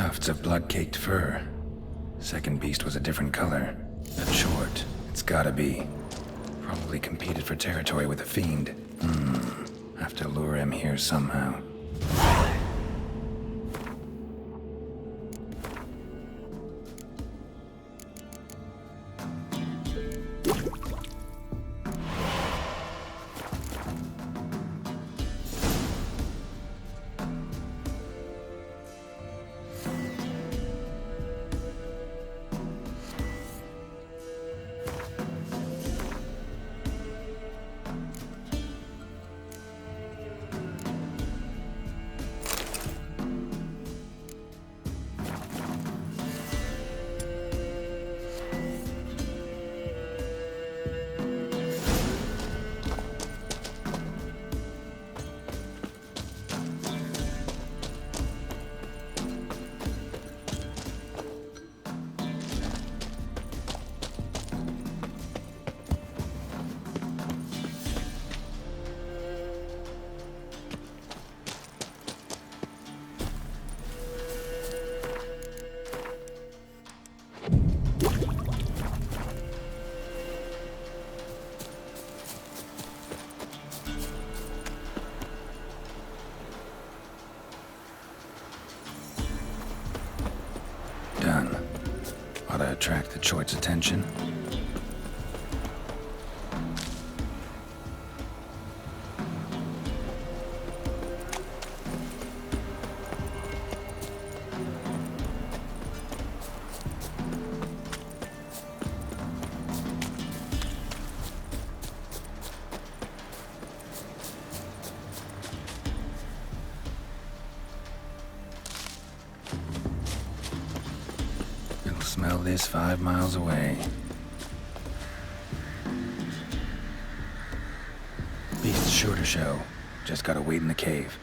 Tufts of blood-caked fur. Second beast was a different color. But short. It's gotta be. Probably competed for territory with a fiend. Have to lure him here somehow. Done. Ought to attract the choit's attention. Smell this 5 miles away. Beast's sure to show. Just gotta wait in the cave.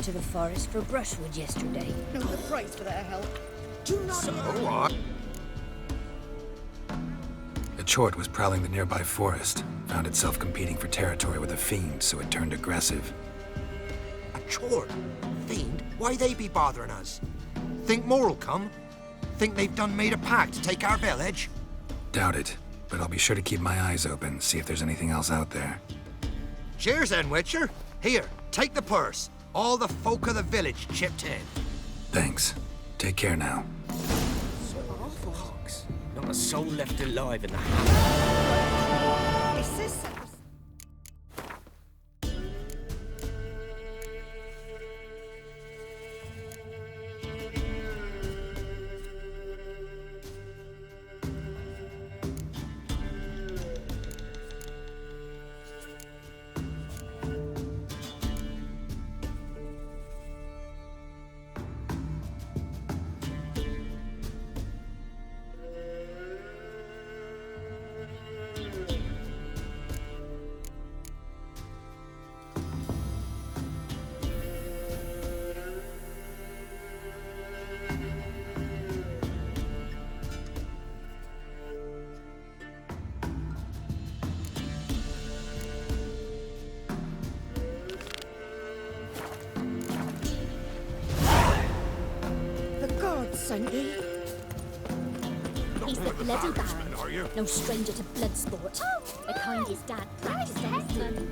to the forest for brushwood yesterday. No, the price for their help. Do not... So what? A chort was prowling the nearby forest, found itself competing for territory with a fiend, so it turned aggressive. A chore? Fiend? Why they be bothering us? Think more'll come? Think they've done made a pact to take our village? Doubt it, but I'll be sure to keep my eyes open, see if there's anything else out there. Cheers then, Witcher. Here, take the purse. All the folk of the village chipped in. Thanks. Take care now. Fox. Not a soul left alive in the house. This is... Sent ye? He's the bloody Baron. No stranger to blood sport. The kind his dad practiced on his son.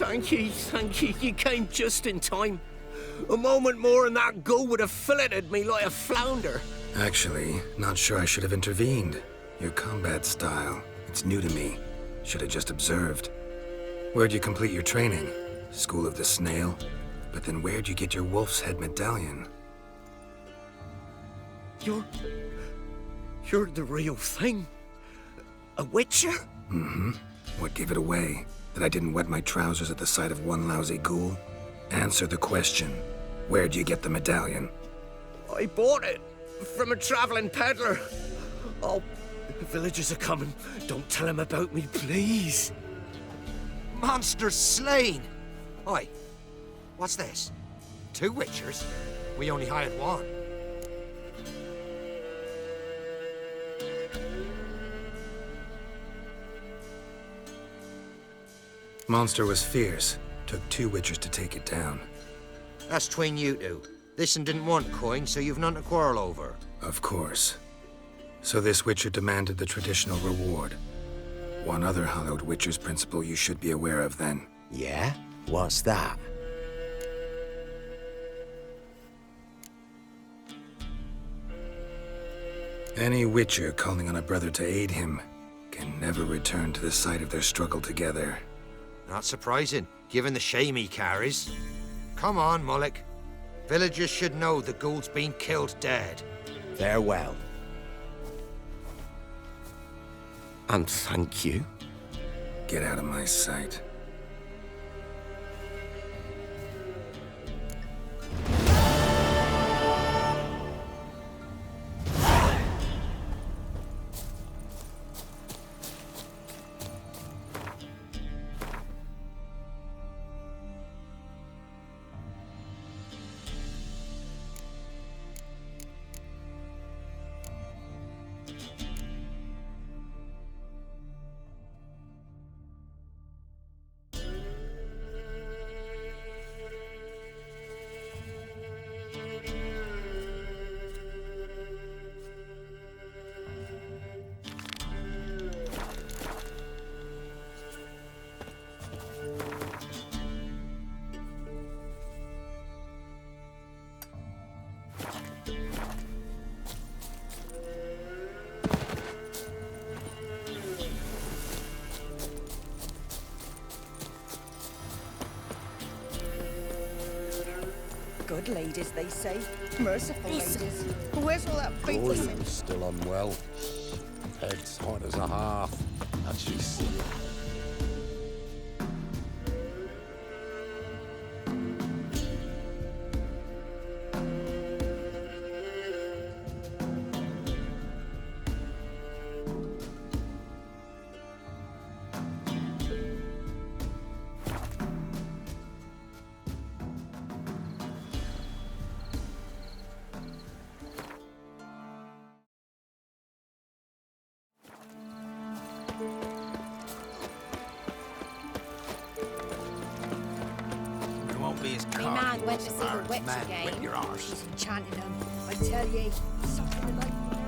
Thank you. You came just in time. A moment more and that gull would have filleted me like a flounder. Actually, not sure I should have intervened. Your combat style, it's new to me. Should have just observed. Where'd you complete your training? School of the Snail? But then where'd you get your wolf's head medallion? You're the real thing? A witcher? Mm-hmm. What gave it away? That I didn't wet my trousers at the sight of one lousy ghoul? Answer the question. Where'd you get the medallion? I bought it from a traveling peddler. Oh, the villagers are coming. Don't tell them about me, please. Monsters slain! Oi, what's this? 2 Witchers? We only hired 1. Monster was fierce. Took 2 Witchers to take it down. That's tween you two. This one didn't want coin, so you've none to quarrel over. Of course. So this Witcher demanded the traditional reward. One other hallowed Witcher's principle you should be aware of then. Yeah? What's that? Any Witcher calling on a brother to aid him can never return to the site of their struggle together. Not surprising, given the shame he carries. Come on, Mullock. Villagers should know the ghoul's been killed dead. Farewell. And thank you. Get out of my sight. Good ladies, they say. Merciful ladies. Where's all that faithless... Gordon's still unwell. Head's hot as a half. How'd she see it? Be as My man went to see the witch man again. with your arse. She's enchanting them. I tell ye, sucking the life from her.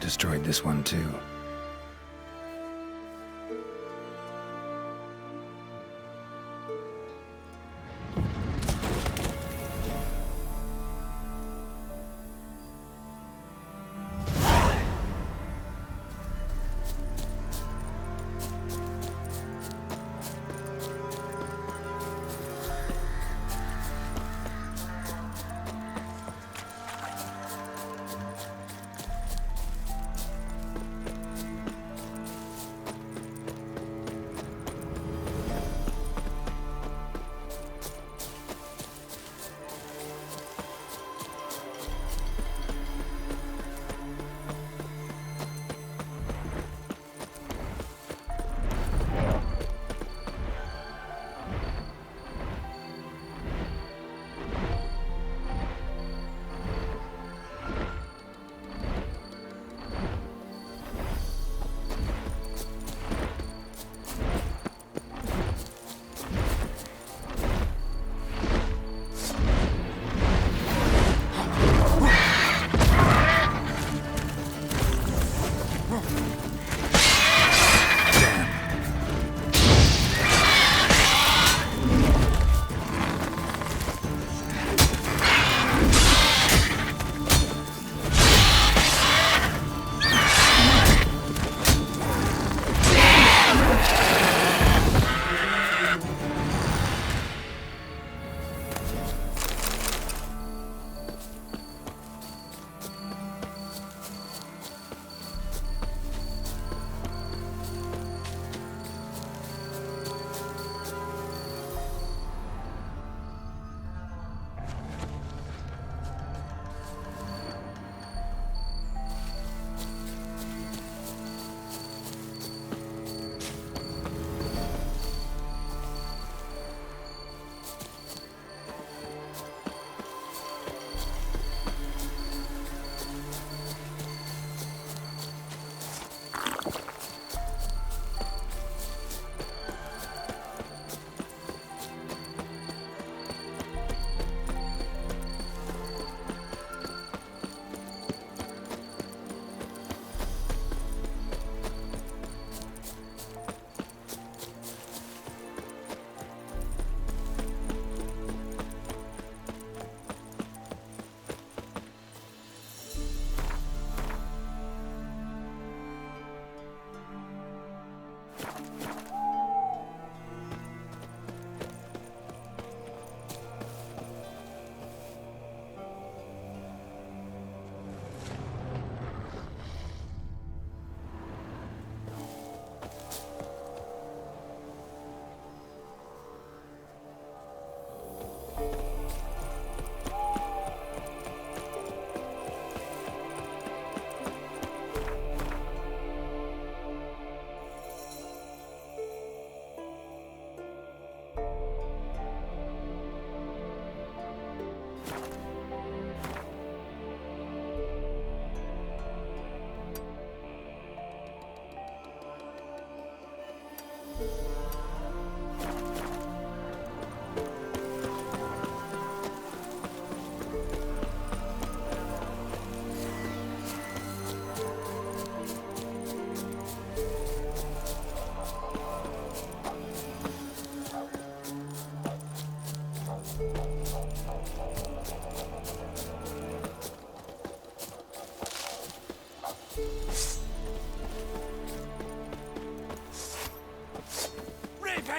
Destroyed this one too.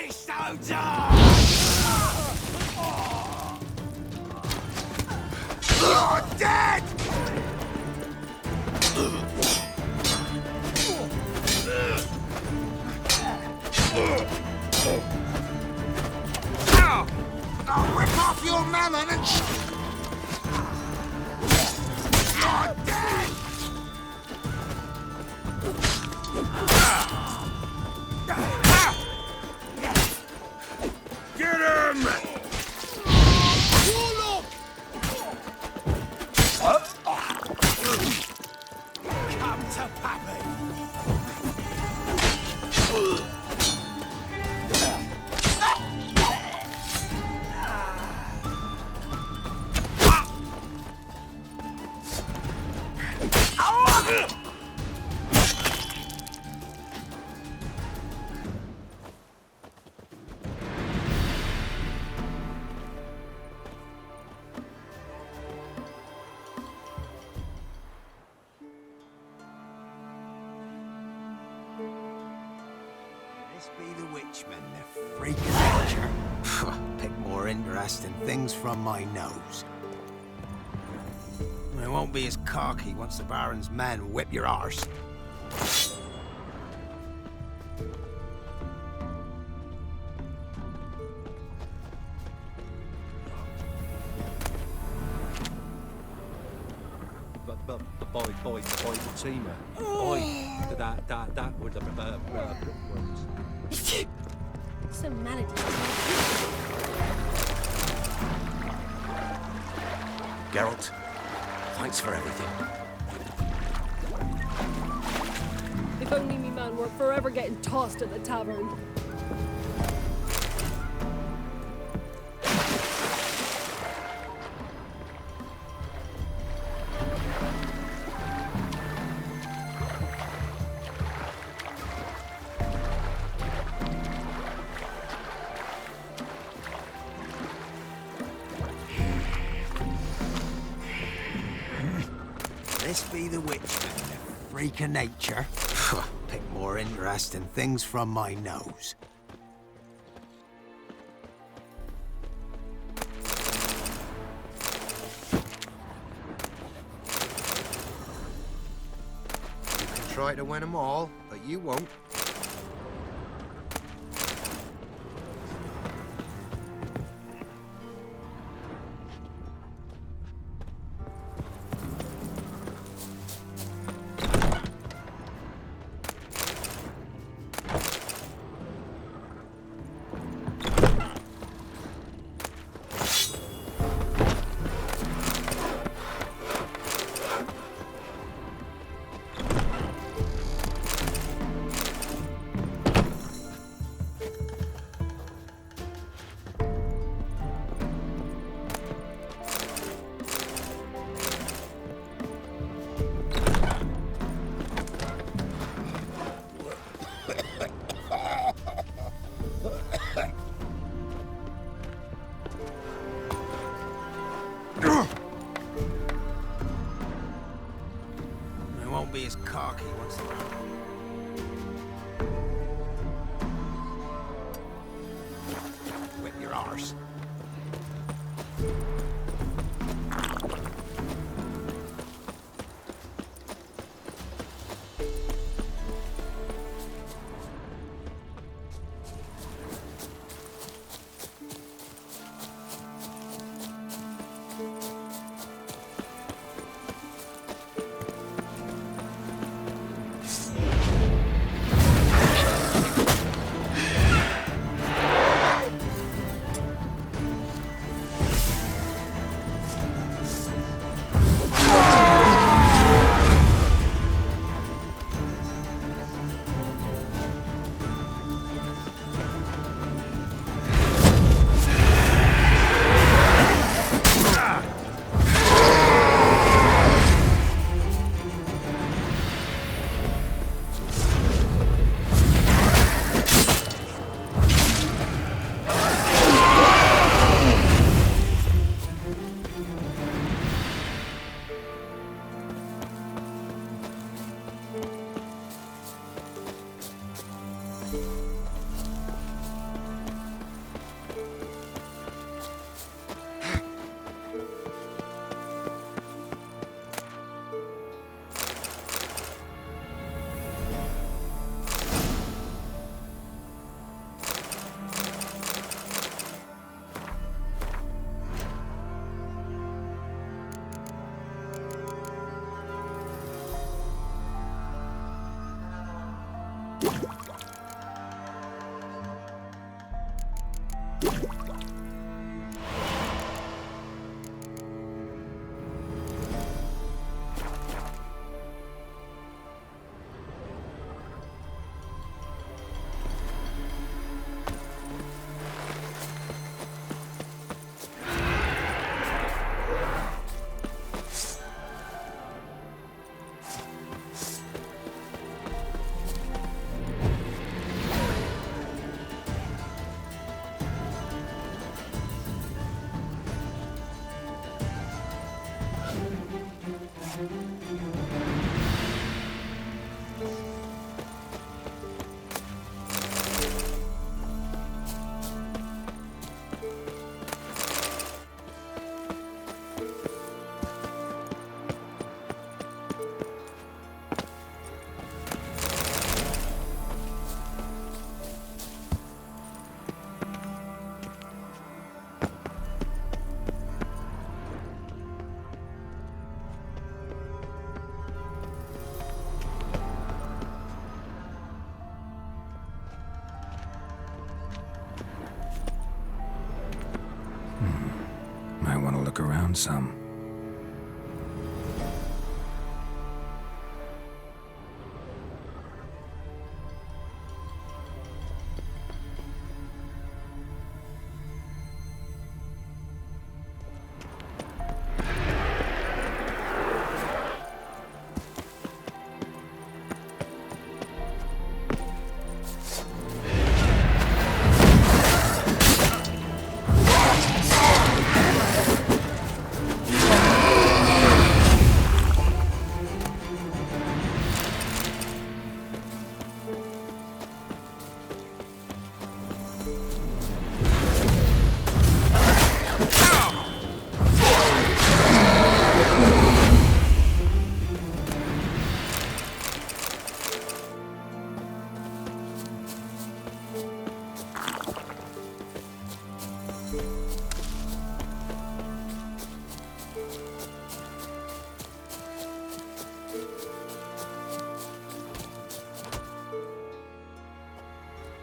Bloody soldier! You're dead! I'll rip off your melon and You're dead! Get him! Come to Pappy! This be the witchman, the freak of nature. Pick more interesting things from my nose. I won't be as cocky once the Baron's men whip your arse. By Fatima. That were the words. So melody. Geralt, thanks for everything. If only me man were forever getting tossed at the tavern. This be the witchman, the freak of nature. Pick more interesting things from my nose. You can try to win them all, but you won't. Might want to look around some.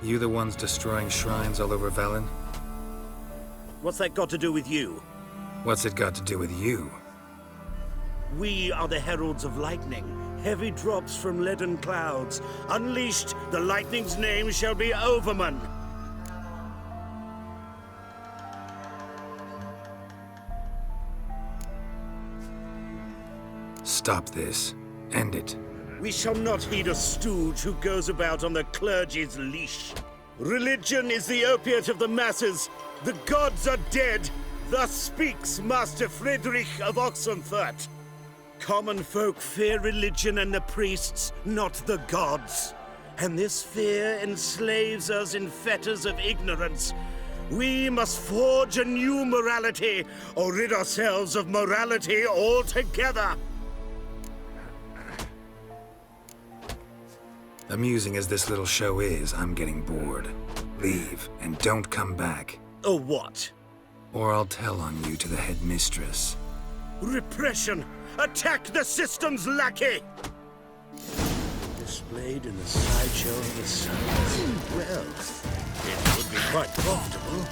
You the ones destroying shrines all over Velen? What's that got to do with you? What's it got to do with you? We are the heralds of lightning. Heavy drops from leaden clouds. Unleashed, the lightning's name shall be Overman. Stop this. End it. We shall not heed a stooge who goes about on the clergy's leash. Religion is the opiate of the masses. The gods are dead. Thus speaks Master Friedrich of Oxenfurt. Common folk fear religion and the priests, not the gods. And this fear enslaves us in fetters of ignorance. We must forge a new morality, or rid ourselves of morality altogether. Amusing as this little show is, I'm getting bored. Leave, and don't come back. Oh, what? Or I'll tell on you to the headmistress. Repression! Attack the system's lackey! Displayed in the sideshow of the sun. Well, it would be quite profitable.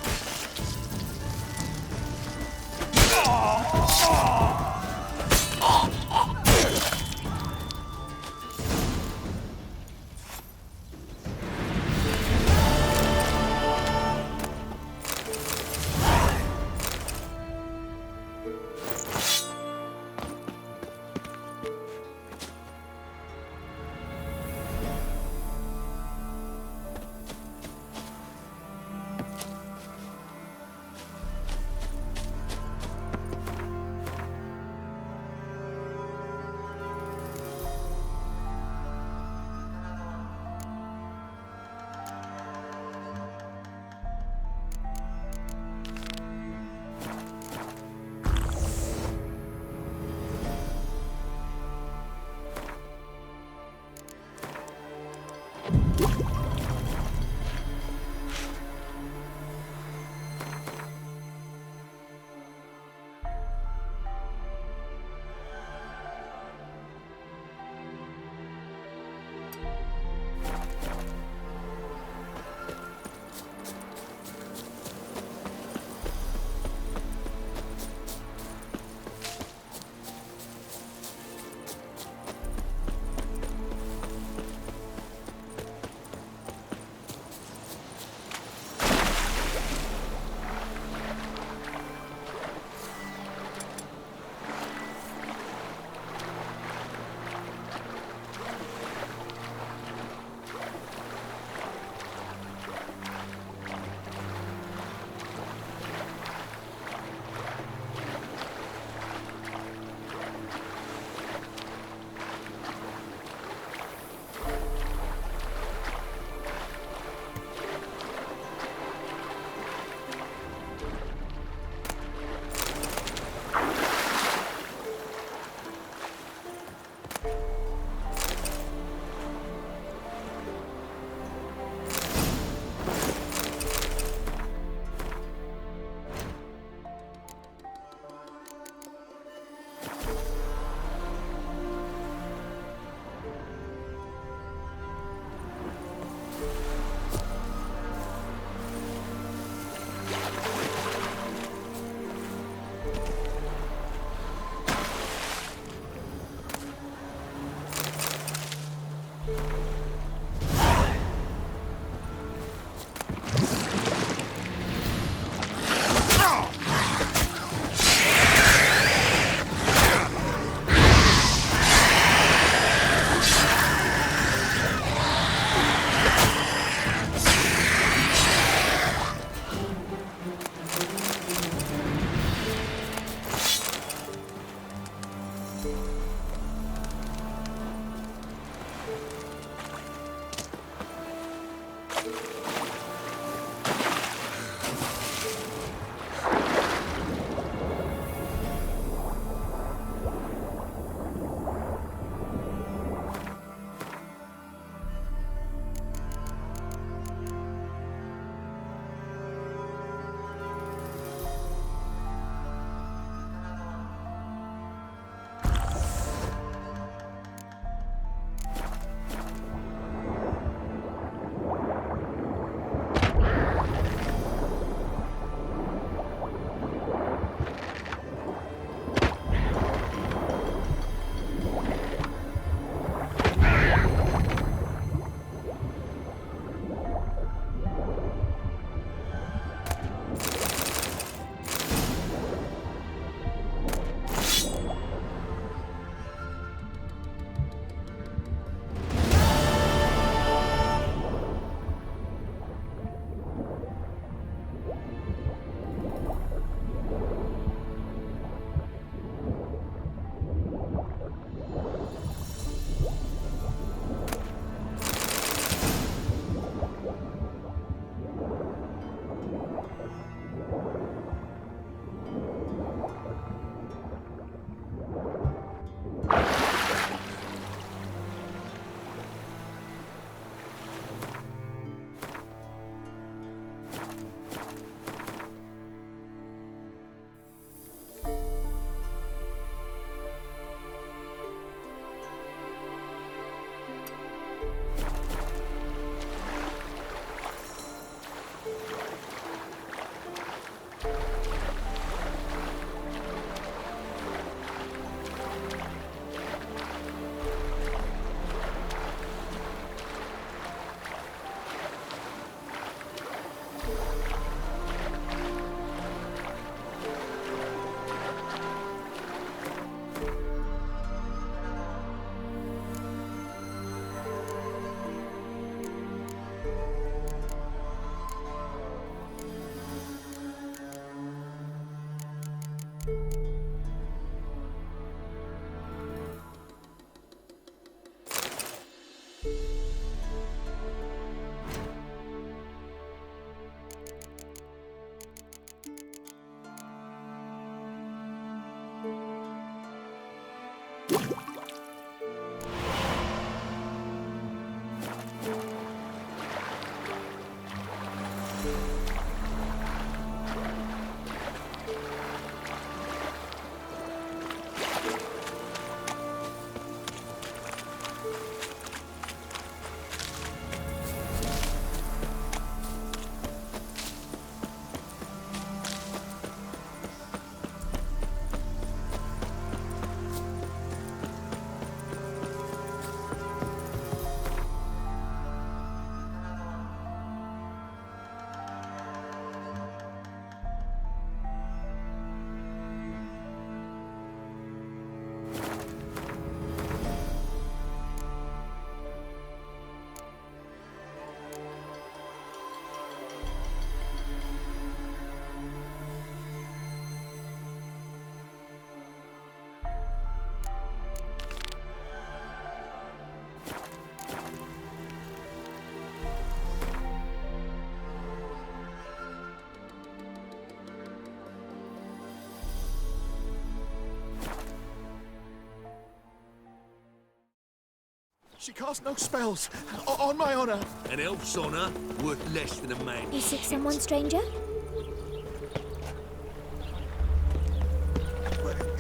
She casts no spells. On my honor. An elf's honor worth less than a man. You seek someone, stranger?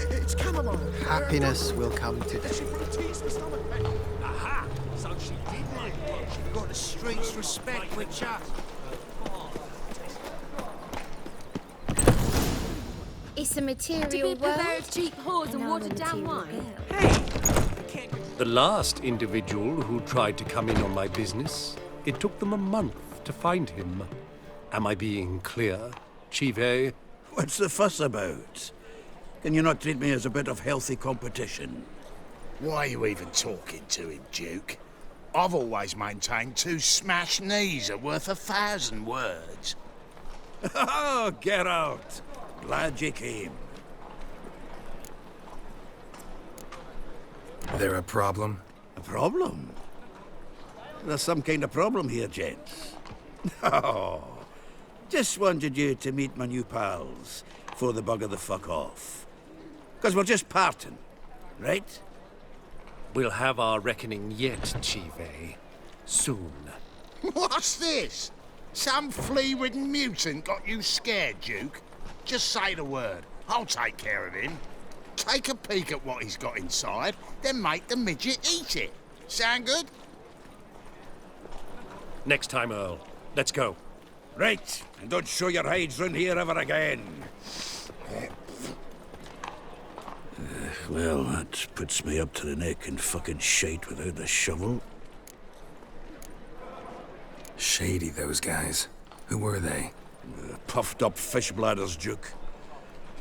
It's chamomile. Happiness will come today. She brought teas for stomach pain. Aha! So she did like punch. You've got the streets respect with Chuck. It's a material To be world. prepared cheap whores and watered down wine. The last individual who tried to come in on my business, it took them a month to find him. Am I being clear, Chief? What's the fuss about? Can you not treat me as a bit of healthy competition? Why are you even talking to him, Duke? I've always maintained 2 smashed knees are worth 1,000 words. Oh, get out! Glad you came. There a problem? A problem? There's some kind of problem here, gents. Oh, just wanted you to meet my new pals before they bugger the fuck off. 'Cause we're just parting, right? We'll have our reckoning yet, Chief. Soon. What's this? Some flea-ridden mutant got you scared, Duke? Just say the word. I'll take care of him. Take a peek at what he's got inside, then make the midget eat it. Sound good? Next time, Earl. Let's go. Right, and don't show your hides round here ever again. Well, that puts me up to the neck in fucking shite without the shovel. Shady, those guys. Who were they? Puffed up fish bladders, Duke.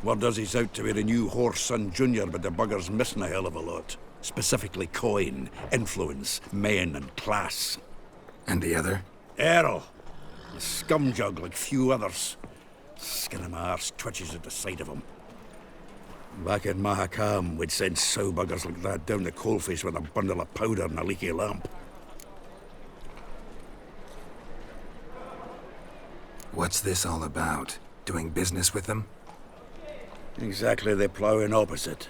Word does he's out to be the new Whoreson Jr., but the bugger's missing a hell of a lot. Specifically coin, influence, men, and class. And the other? Errol. A scumjug like few others. Skin of my arse twitches at the sight of him. Back in Mahakam, we'd send sow buggers like that down the coalface with a bundle of powder and a leaky lamp. What's this all about? Doing business with them? Exactly the ploughing opposite.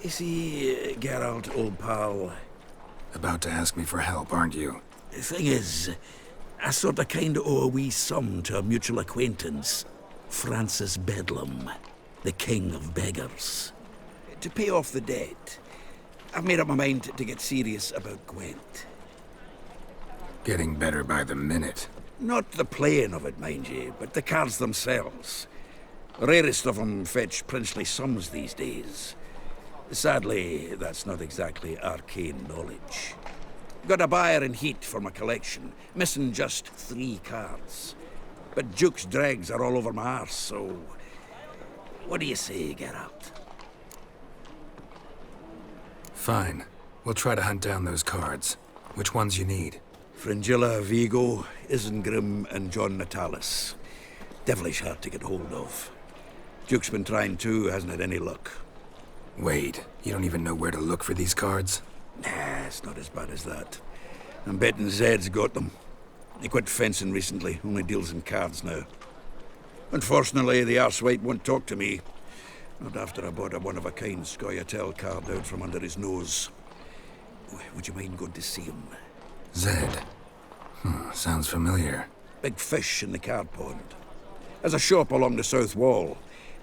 You see, Geralt, old pal... About to ask me for help, aren't you? The thing is, I sort of kinda owe a wee sum to a mutual acquaintance. Francis Bedlam, the king of beggars. To pay off the debt, I've made up my mind to get serious about Gwent. Getting better by the minute. Not the playing of it, mind you, but the cards themselves. The rarest of them fetch princely sums these days. Sadly, that's not exactly arcane knowledge. Got a buyer in heat for my collection, missing just 3 cards. But Duke's dregs are all over my arse, so... What do you say, Geralt? Fine. We'll try to hunt down those cards. Which ones you need? Fringilla, Vigo, Isengrim, and John Natalis. Devilish hard to get hold of. Duke's been trying too, hasn't had any luck. Wait, you don't even know where to look for these cards? Nah, it's not as bad as that. I'm betting Zed's got them. He quit fencing recently, only deals in cards now. Unfortunately, the arsewipe won't talk to me. Not after I bought a one-of-a-kind Scoia'tael card out from under his nose. Would you mind going to see him? Zed. Sounds familiar. Big fish in the card pond. There's a shop along the south wall.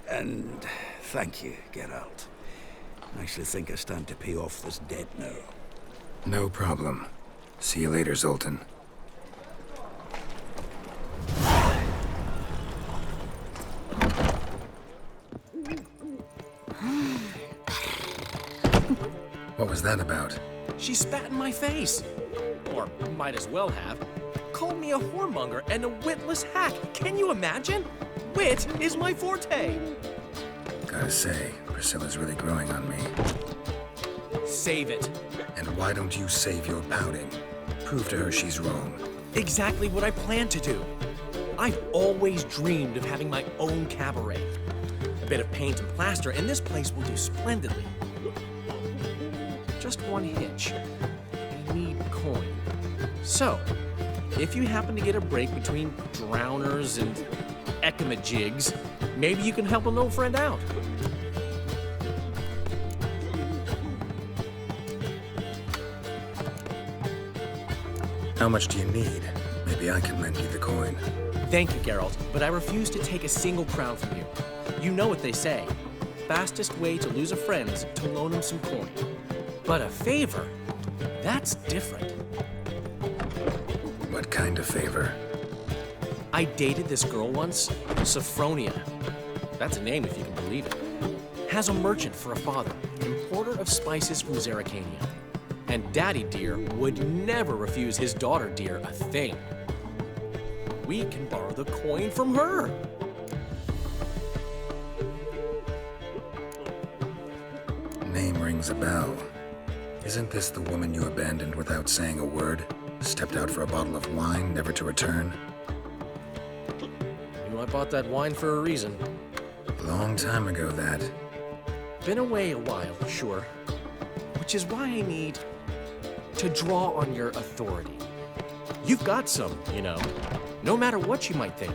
And thank you, Geralt. I actually think I stand to pay off this debt now. No problem. See you later, Zoltan. What was that about? She spat in my face. Or might as well have. Called me a whoremonger and a witless hack. Can you imagine? Wit is my forte. Gotta say, Priscilla's really growing on me. Save it. And why don't you save your pouting? Prove to her she's wrong. Exactly what I plan to do. I've always dreamed of having my own cabaret. A bit of paint and plaster, and this place will do splendidly. Just one hitch. I need coin. So, if you happen to get a break between drowners and ekamajigs, maybe you can help an old friend out. How much do you need? Maybe I can lend you the coin. Thank you, Geralt, but I refuse to take a single crown from you. You know what they say. Fastest way to lose a friend is to loan him some coin. But a favor? That's different. What kind of favor? I dated this girl once, Sophronia. That's a name if you can believe it. Has a merchant for a father, importer of spices from Zerrikania. And Daddy Dear would never refuse his daughter Dear a thing. We can borrow the coin from her. Name rings a bell. Isn't this the woman you abandoned without saying a word? Stepped out for a bottle of wine, never to return? You know, I bought that wine for a reason. Long time ago, that. Been away a while, sure. Which is why I need to draw on your authority. You've got some, you know, no matter what you might think.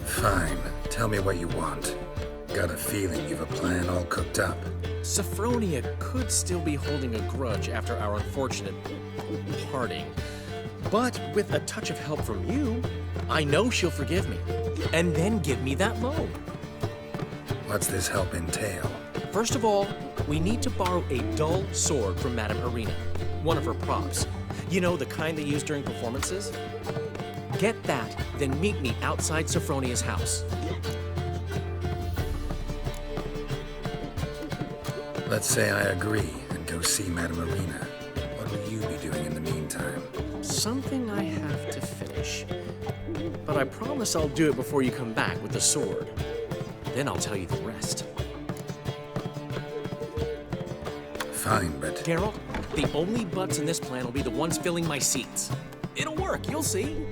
Fine. Tell me what you want. Got a feeling you've a plan all cooked up. Sophronia could still be holding a grudge after our unfortunate parting. But with a touch of help from you, I know she'll forgive me. And then give me that loan. What's this help entail? First of all, we need to borrow a dull sword from Madame Arena, one of her props. You know, the kind they use during performances? Get that, then meet me outside Sophronia's house. Let's say I agree and go see Madame Arena. What will you be doing in the meantime? Something I have to finish. But I promise I'll do it before you come back with the sword. Then I'll tell you the rest. Fine, but... Geralt, the only butts in this plan will be the ones filling my seats. It'll work, you'll see.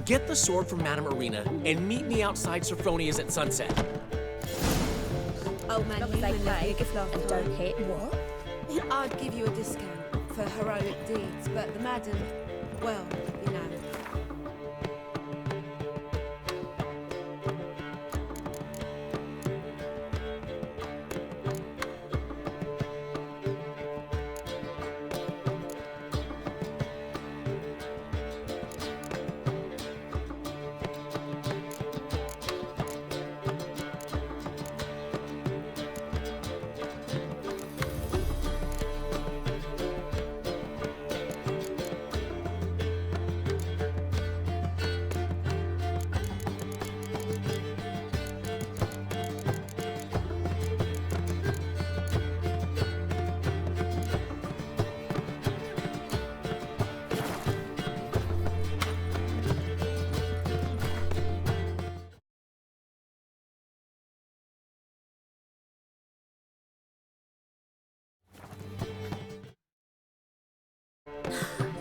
Get the sword from Madame Arena and meet me outside Sophronia's at sunset. Oh man, they play. Don't hit. What? I'd give you a discount for heroic deeds, but the madam, well, you know.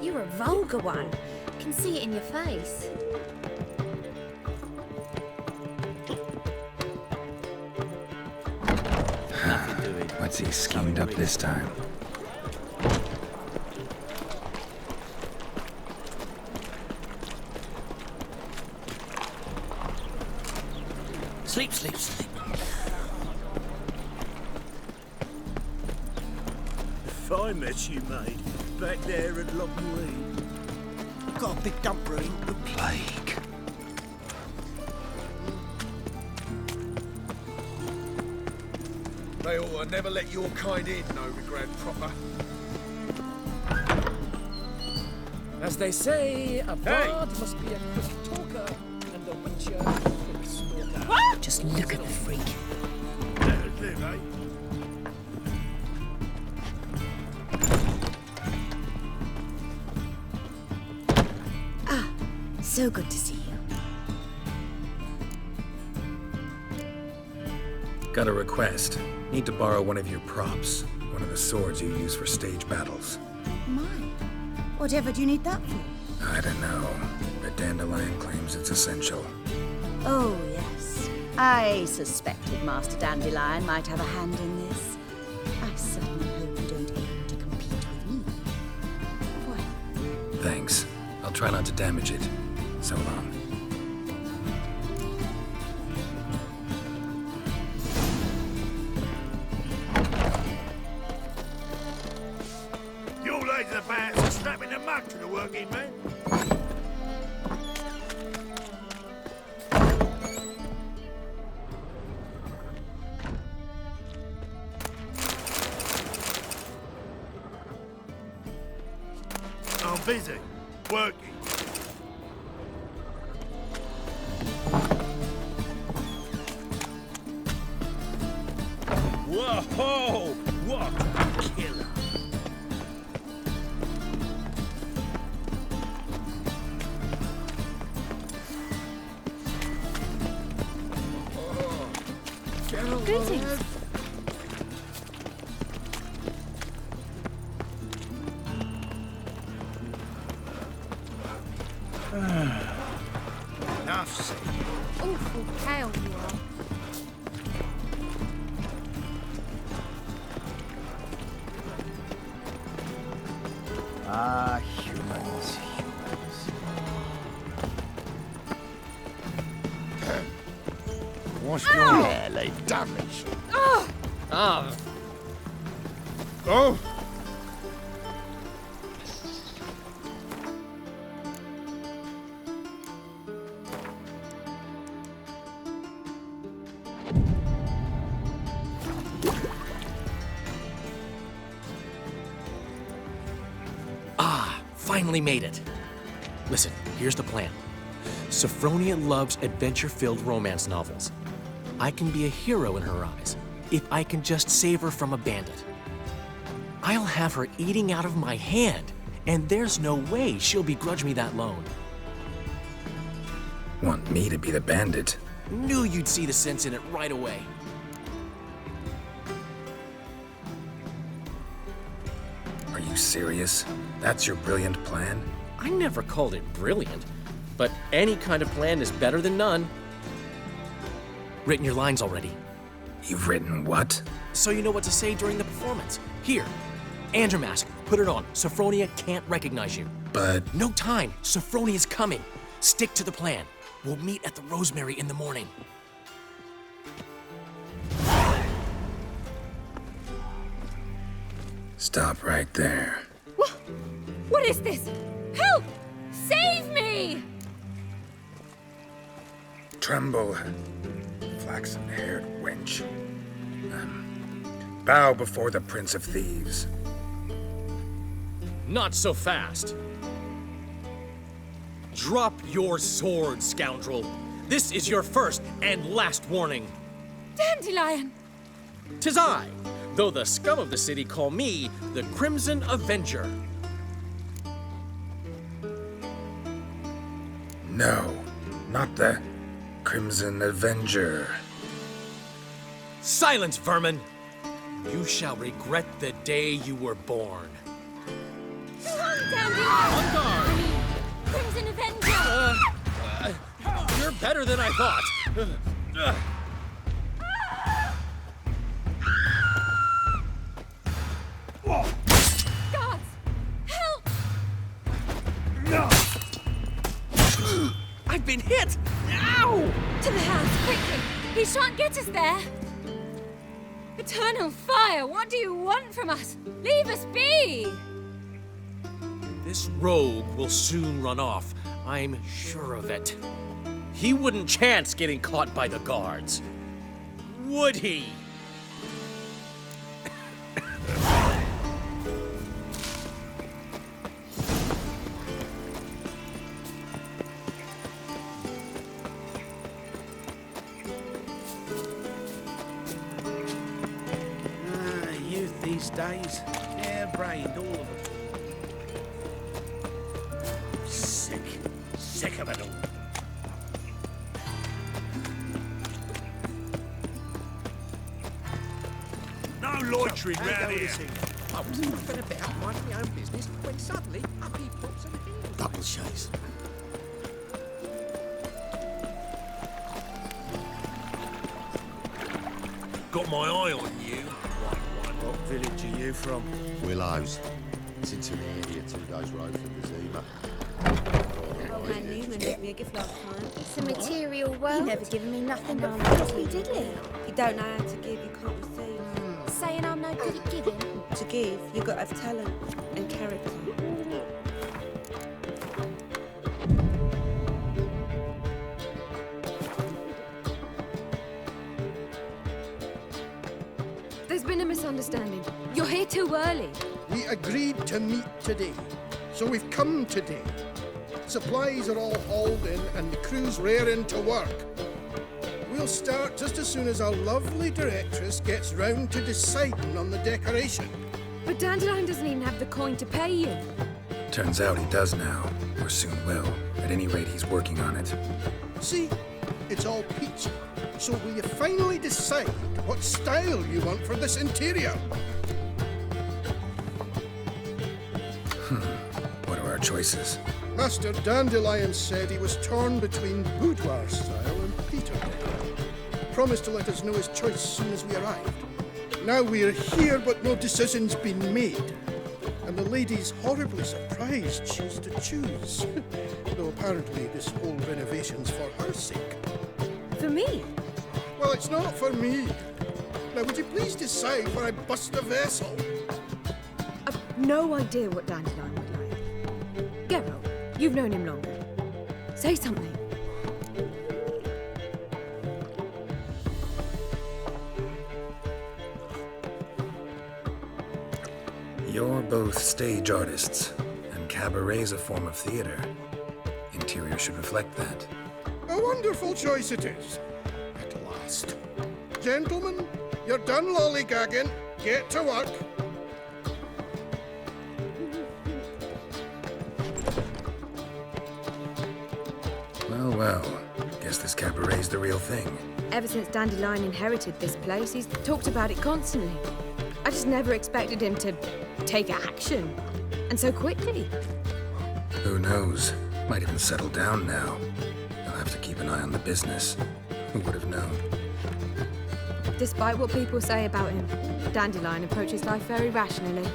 You're a vulgar one. Can see it in your face. What's he schemed up this time? Sleep, sleep, sleep. Fine mess you made. Back there at Lockwood. Got a big dump room. The plague. They ought to never let your kind in, no regret proper. As they say, a bard must be a quick talker, and a witcher a quick stalker. Just look at the freak. Let us live, eh? So good to see you. Got a request. Need to borrow one of your props. One of the swords you use for stage battles. Mine? Whatever do you need that for? I don't know, but Dandelion claims it's essential. Oh, yes. I suspected Master Dandelion might have a hand in this. I certainly hope you don't aim to compete with me. Well, Thanks. I'll try not to damage it. So long. guys about snapping the mug to the working man? I'm busy. Working. Whoa! What a killer! Greetings. Enough said. Awful pale you are. Ah, humans. What's your hair like damage? Ah, Oh! finally made it. Listen, here's the plan. Sophronia loves adventure-filled romance novels. I can be a hero in her eyes if I can just save her from a bandit. I'll have her eating out of my hand, and there's no way she'll begrudge me that loan. Want me to be the bandit? Knew you'd see the sense in it right away. Are you serious? That's your brilliant plan? I never called it brilliant, but any kind of plan is better than none. Written your lines already. You've written what? So you know what to say during the performance. Here, and your mask. Put it on. Sophronia can't recognize you. But... No time. Sophronia's coming. Stick to the plan. We'll meet at the Rosemary in the morning. Stop right there. What is this? Help! Save me! Tremble, flaxen-haired wench. Bow before the Prince of Thieves. Not so fast. Drop your sword, scoundrel. This is your first and last warning. Dandelion! 'Tis I, though the scum of the city call me the Crimson Avenger. No, not the Crimson Avenger. Silence, vermin! You shall regret the day you were born. Dandelion! On guard! Crimson Avenger! You're better than I thought. Guards! Help! I've been hit! Ow! To the house, quickly! He shan't get us there! Eternal fire, what do you want from us? Leave us be! This rogue will soon run off. I'm sure of it. He wouldn't chance getting caught by the guards. Would he? Youth these days, hair-brained, all of them. Sick of it all. No loitering round here. I was nothing about minding my own business when suddenly up he pops and heals. Double chase. Got my eye on you. What village are you from? Willows. It's into the area 2 days' road from the Zima. Old man Newman gave me a gift last time. It's a material world. He never given me nothing but Fiddly diddly. You don't know how to give, you can't receive. Saying I'm no good at giving. To give, you got to have talent and character. misunderstanding. You're here too early. We agreed to meet today, so we've come today. Supplies are all hauled in and the crew's raring to work. We'll start just as soon as our lovely directress gets round to deciding on the decoration. But Dandelion doesn't even have the coin to pay you. Turns out he does now, or soon will. At any rate, he's working on it. See, it's all peachy. So will you finally decide what style you want for this interior? What are our choices? Master Dandelion said he was torn between boudoir style and Peter decor. Promised to let us know his choice as soon as we arrived. Now we're here, but no decision's been made. And the lady's horribly surprised she's to choose. Though apparently this whole renovation's for her sake. For me? Well, it's not for me. Now, would you please decide where I bust the vessel? I've no idea what Dandelion would like. Geralt, you've known him longer. Say something. You're both stage artists, and cabaret's a form of theater. Interior should reflect that. A wonderful choice it is. At last. Gentlemen, you're done lollygagging. Get to work. Well, well. Guess this cabaret's the real thing. Ever since Dandelion inherited this place, he's talked about it constantly. I just never expected him to take action. And so quickly. Who knows? Might even settle down now. He'll have to keep an eye on the business. Who would have known? Despite what people say about him, Dandelion approaches life very rationally.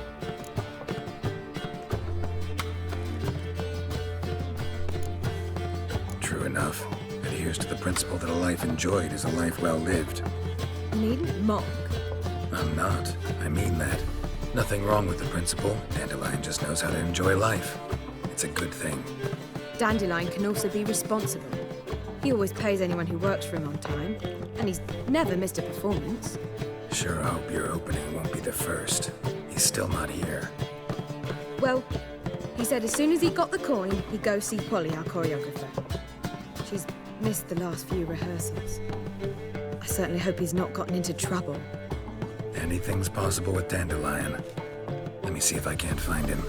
True enough. Adheres to the principle that a life enjoyed is a life well lived. You needn't mock. I'm not. I mean that. Nothing wrong with the principle. Dandelion just knows how to enjoy life. It's a good thing. Dandelion can also be responsible. He always pays anyone who works for him on time, and he's never missed a performance. Sure hope your opening won't be the first. He's still not here. Well, he said as soon as he got the coin, he'd go see Polly, our choreographer. She's missed the last few rehearsals. I certainly hope he's not gotten into trouble. Anything's possible with Dandelion. Let me see if I can't find him.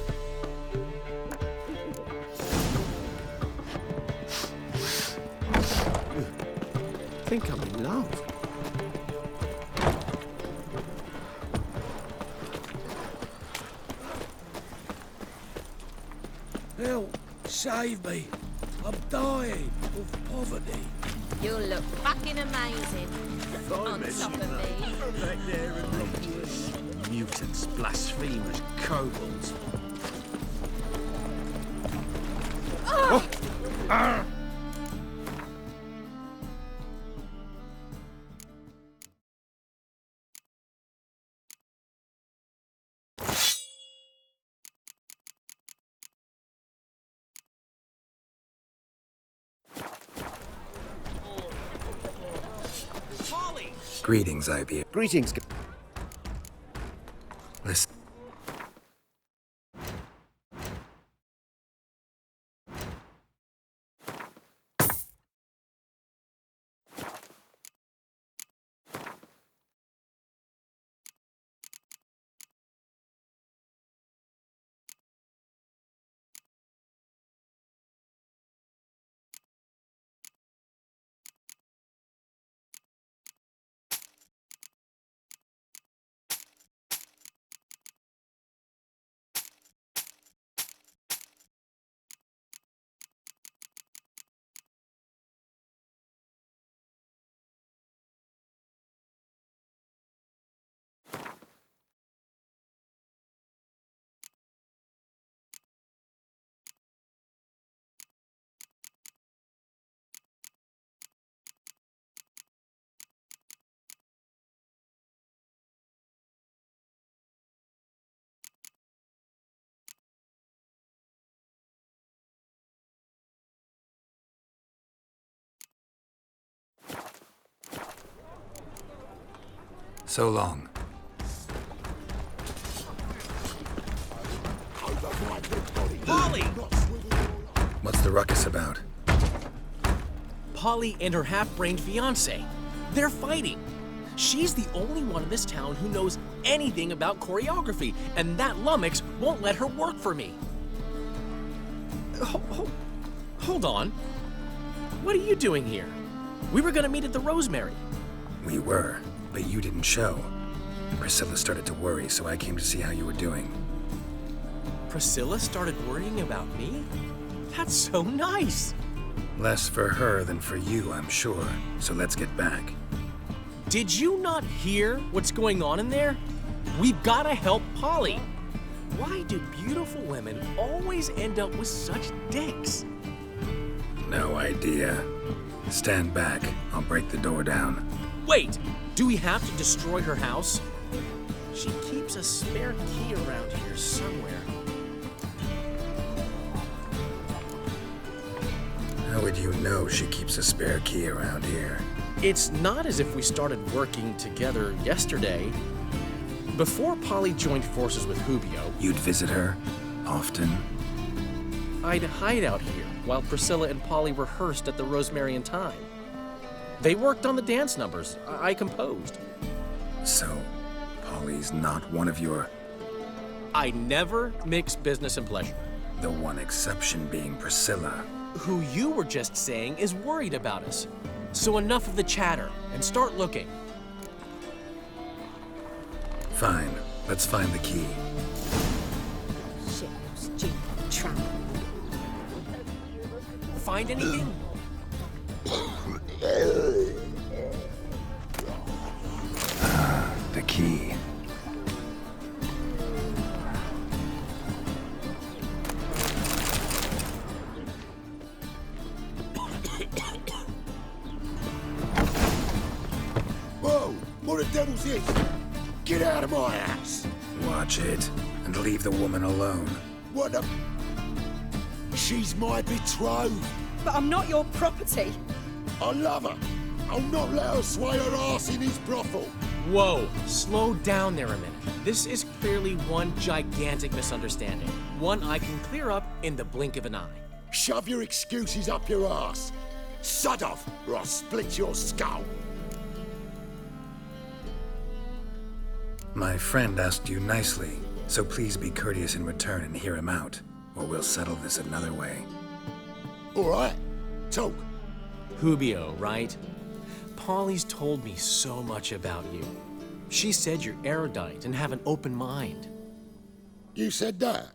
I think I'm in love. Help! Save me! I'm dying of poverty. You look fucking amazing. On top of me. Right there and Mutants, blasphemers, kobolds. Oh! Greetings, IBA. Greetings. Listen. So long. Polly! What's the ruckus about? Polly and her half-brained fiancé. They're fighting. She's the only one in this town who knows anything about choreography, and that lummox won't let her work for me. Hold on. What are you doing here? We were gonna meet at the Rosemary. We were, but you didn't show. Priscilla started to worry, so I came to see how you were doing. Priscilla started worrying about me? That's so nice. Less for her than for you, I'm sure. So let's get back. Did you not hear what's going on in there? We've gotta help Polly. Why do beautiful women always end up with such dicks? No idea. Stand back. I'll break the door down. Wait! Do we have to destroy her house? She keeps a spare key around here somewhere. How would you know she keeps a spare key around here? It's not as if we started working together yesterday. Before Polly joined forces with Hubio, You'd visit her? Often? I'd hide out here while Priscilla and Polly rehearsed at the Rosemary in Time. They worked on the dance numbers I composed. So, Polly's not one of your... I never mix business and pleasure. The one exception being Priscilla. Who you were just saying is worried about us. So enough of the chatter and start looking. Fine. Let's find the key. Shit, stupid tramp. Find anything? The key. Whoa! What the devil's this? Get out of my house! Watch it, and leave the woman alone. What the... She's my betrothed. But I'm not your property. I love her. I'll not let her sway her ass in his brothel. Whoa, slow down there a minute. This is clearly one gigantic misunderstanding. One I can clear up in the blink of an eye. Shove your excuses up your ass. Sod off, or I'll split your skull. My friend asked you nicely, so please be courteous in return and hear him out, or we'll settle this another way. All right, talk. Hubio, right? Polly's told me so much about you. She said you're erudite and have an open mind. You said that?